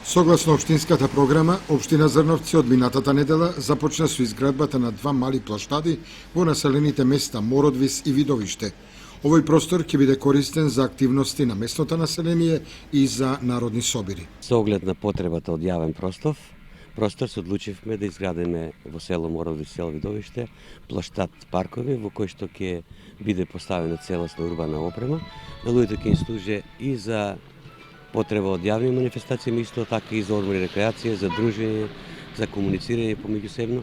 Согласно општинската програма, општина Зрновци од минатата недела започна со изградбата на два мали плаштади во населените места Мородвис и Видовиште. Овој простор ќе биде користен за активности на местното население и за народни собири. Со оглед на потребата од јавен простор се одлучивме да изградиме во село Мородвис и село Видовиште плаштад паркови во кој што ќе биде поставена целосна урбана опрема, на луѓето ќе им служи и за потреба од јавни манифестации, исто така и за одмор и рекреација, за дружење, за комуницирање помеѓусебно,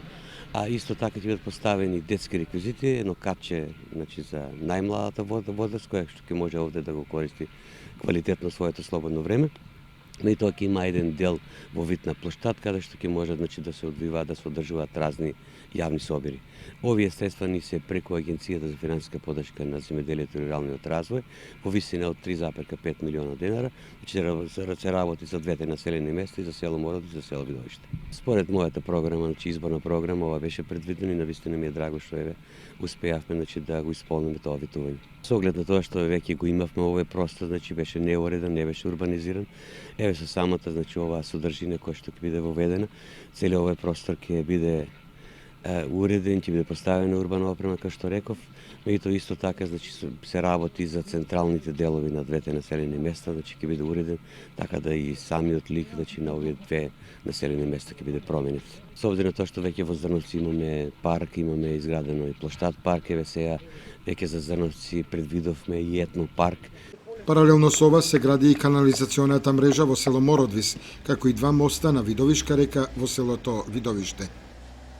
а исто така ќе бидат поставени детски реквизити, едно капче, за најмладата возраст, која што ќе може овде да го користи квалитетно своето слободно време. Но и тоа ќе има еден дел во вид на плаштад, каде што ќе може да се одвиваат, да се одржуваат разни јавни собири. Овие средства ни се преку Агенцијата за финансиска поддршка на земјоделието и руралниот развој во висина од 3,5 милиона денара, се работи за двете населени места и за село Мородвис и за село Видовиште. Според мојата програма, изборна програма, ова беше предвидено и навистина ми е драго што успеавме да го исполниме тоа витување. Со оглед на тоа што веќе го имавме овој простор, беше неуреден, не беше урбанизиран. Еве со самата оваа содржина која што ќе биде воведена, целиот овој простор ќе биде уреден, ќе биде поставена урбана опрема, како што реков, но и тоа исто така се работи за централните делови на двете населени места, ќе биде уреден, така да и самиот лик на овие две населени места ќе биде променет. Со обзир на тоа што веќе во Зрновци имаме парк, имаме изградено и плаштад парк, сега веќе за Зрновци предвидовме и етно парк. Паралелно со ова се гради и канализационата мрежа во село Мородвис, како и два моста на Видовишка река во селото Видовиште.